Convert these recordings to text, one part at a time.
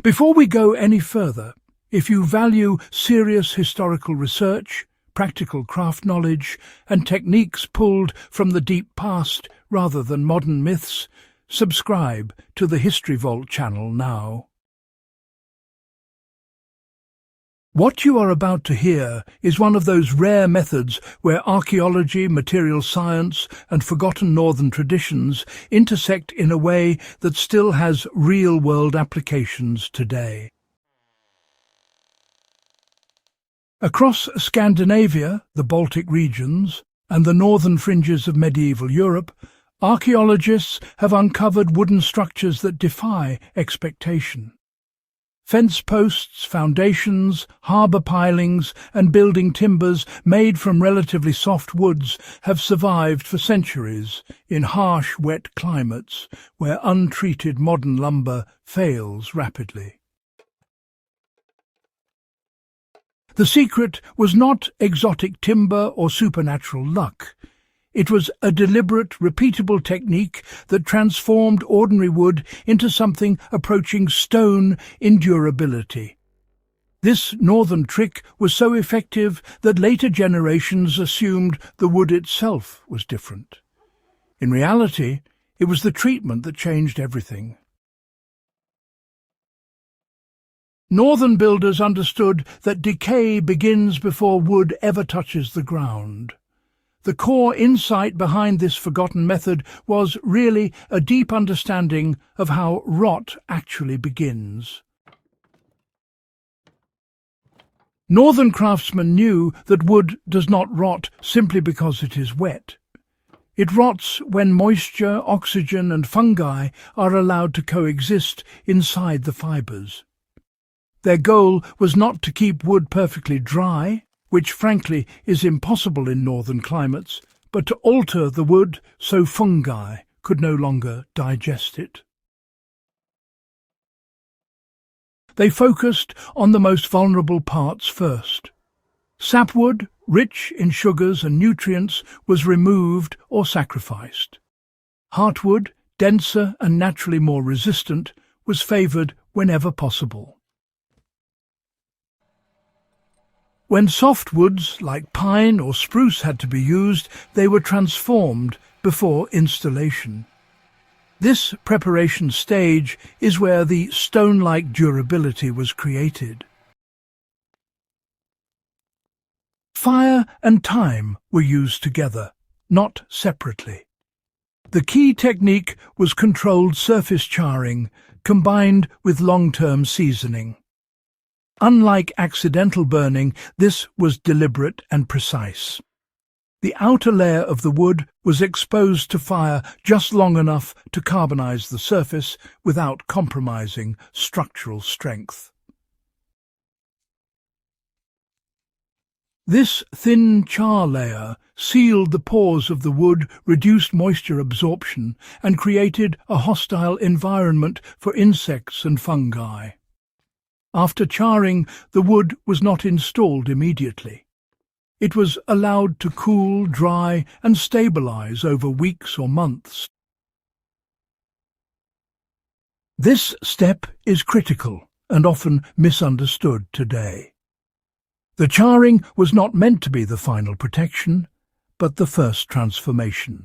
Before we go any further, if you value serious historical research, practical craft knowledge, and techniques pulled from the deep past rather than modern myths, subscribe to the History Vault channel now. What you are about to hear is one of those rare methods where archaeology, material science, and forgotten northern traditions intersect in a way that still has real-world applications today. Across Scandinavia, the Baltic regions, and the northern fringes of medieval Europe, archaeologists have uncovered wooden structures that defy expectation. Fence posts, foundations, harbour pilings, and building timbers made from relatively soft woods have survived for centuries in harsh, wet climates where untreated modern lumber fails rapidly. The secret was not exotic timber or supernatural luck. It was a deliberate, repeatable technique that transformed ordinary wood into something approaching stone in durability. This northern trick was so effective that later generations assumed the wood itself was different. In reality, it was the treatment that changed everything. Northern builders understood that decay begins before wood ever touches the ground. The core insight behind this forgotten method was really a deep understanding of how rot actually begins. Northern craftsmen knew that wood does not rot simply because it is wet. It rots when moisture, oxygen, and fungi are allowed to coexist inside the fibres. Their goal was not to keep wood perfectly dry, which frankly is impossible in northern climates, but to alter the wood so fungi could no longer digest it. They focused on the most vulnerable parts first. Sapwood, rich in sugars and nutrients, was removed or sacrificed. Heartwood, denser and naturally more resistant, was favoured whenever possible. When softwoods like pine or spruce had to be used, they were transformed before installation. This preparation stage is where the stone-like durability was created. Fire and time were used together, not separately. The key technique was controlled surface charring, combined with long-term seasoning. Unlike accidental burning, this was deliberate and precise. The outer layer of the wood was exposed to fire just long enough to carbonize the surface without compromising structural strength. This thin char layer sealed the pores of the wood, reduced moisture absorption, and created a hostile environment for insects and fungi. After charring, the wood was not installed immediately. It was allowed to cool, dry, and stabilize over weeks or months. This step is critical and often misunderstood today. The charring was not meant to be the final protection, but the first transformation.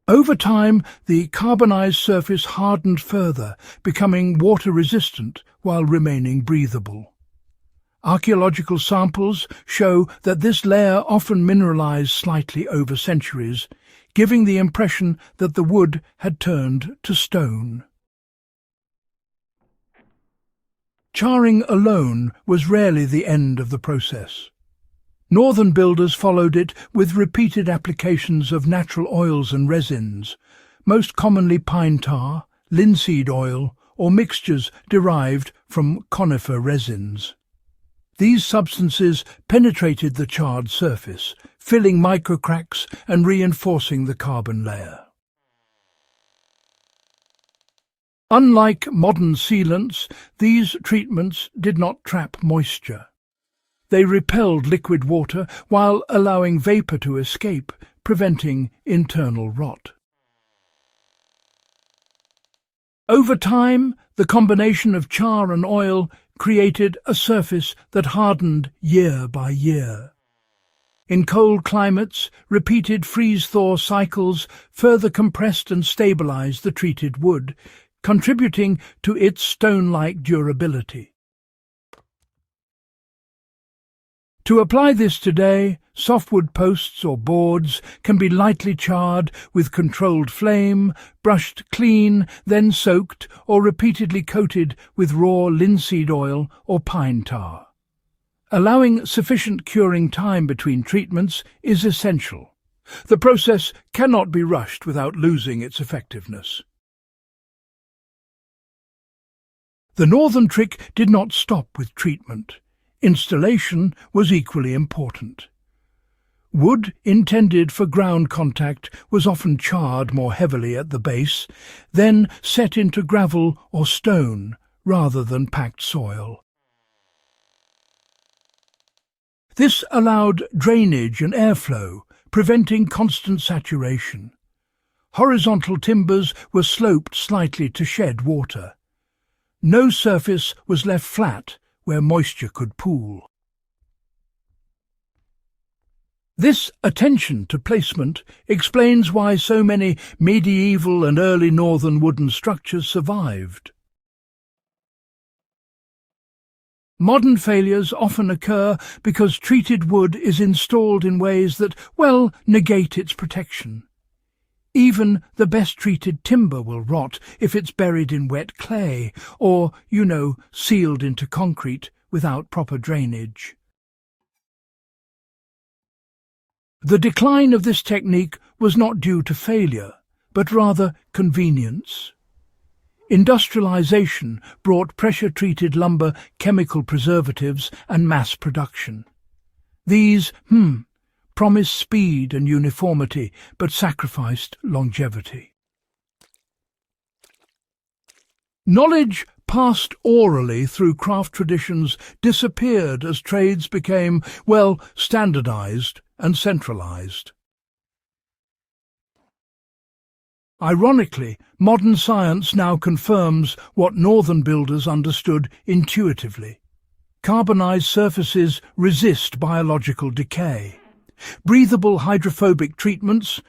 Over time, the carbonized surface hardened further, becoming water-resistant while remaining breathable. Archaeological samples show that this layer often mineralized slightly over centuries, giving the impression that the wood had turned to stone. Charring alone was rarely the end of the process. Northern builders followed it with repeated applications of natural oils and resins, most commonly pine tar, linseed oil, or mixtures derived from conifer resins. These substances penetrated the charred surface, filling microcracks and reinforcing the carbon layer. Unlike modern sealants, these treatments did not trap moisture. They repelled liquid water while allowing vapour to escape, preventing internal rot. Over time, the combination of char and oil created a surface that hardened year by year. In cold climates, repeated freeze-thaw cycles further compressed and stabilized the treated wood, contributing to its stone-like durability. To apply this today, softwood posts or boards can be lightly charred with controlled flame, brushed clean, then soaked or repeatedly coated with raw linseed oil or pine tar. Allowing sufficient curing time between treatments is essential. The process cannot be rushed without losing its effectiveness. The northern trick did not stop with treatment. Installation was equally important. Wood intended for ground contact was often charred more heavily at the base, then set into gravel or stone rather than packed soil. This allowed drainage and airflow, preventing constant saturation. Horizontal timbers were sloped slightly to shed water. No surface was left flat where moisture could pool. This attention to placement explains why so many medieval and early northern wooden structures survived. Modern failures often occur because treated wood is installed in ways that, well, negate its protection. Even the best treated timber will rot if it's buried in wet clay or, sealed into concrete without proper drainage. The decline of this technique was not due to failure, but rather convenience. Industrialization brought pressure-treated lumber, chemical preservatives, and mass production. These, promised speed and uniformity, but sacrificed longevity. Knowledge passed orally through craft traditions disappeared as trades became, standardized and centralized. Ironically, modern science now confirms what northern builders understood intuitively. Carbonized surfaces resist biological decay. Breathable hydrophobic treatments,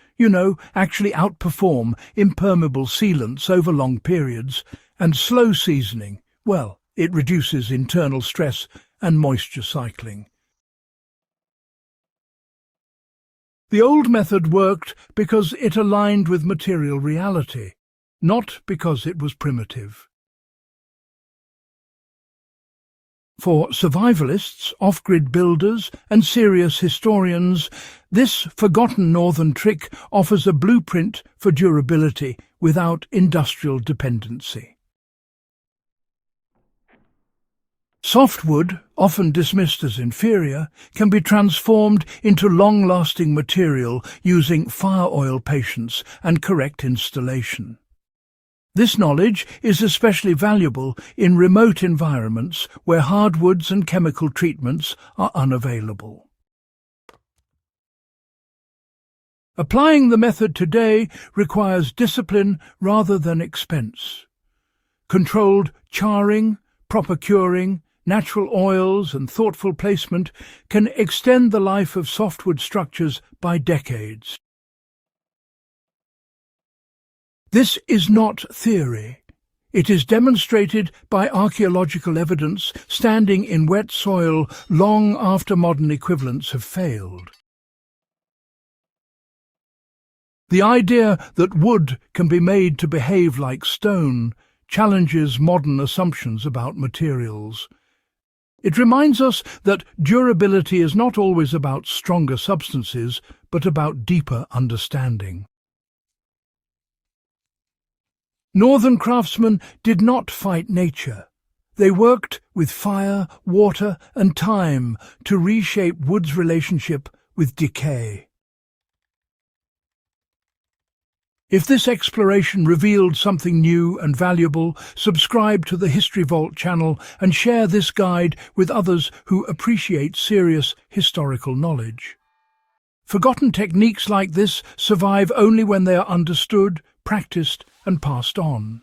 actually outperform impermeable sealants over long periods, and slow seasoning, it reduces internal stress and moisture cycling. The old method worked because it aligned with material reality, not because it was primitive. For survivalists, off-grid builders, and serious historians, this forgotten northern trick offers a blueprint for durability without industrial dependency. Softwood, often dismissed as inferior, can be transformed into long-lasting material using fire oil patience and correct installation. This knowledge is especially valuable in remote environments where hardwoods and chemical treatments are unavailable. Applying the method today requires discipline rather than expense. Controlled charring, proper curing, natural oils and thoughtful placement can extend the life of softwood structures by decades. This is not theory. It is demonstrated by archaeological evidence standing in wet soil long after modern equivalents have failed. The idea that wood can be made to behave like stone challenges modern assumptions about materials. It reminds us that durability is not always about stronger substances, but about deeper understanding. Northern craftsmen did not fight nature. They worked with fire, water, and time to reshape wood's relationship with decay. If this exploration revealed something new and valuable, subscribe to the History Vault channel and share this guide with others who appreciate serious historical knowledge. Forgotten techniques like this survive only when they are understood, practiced, and passed on.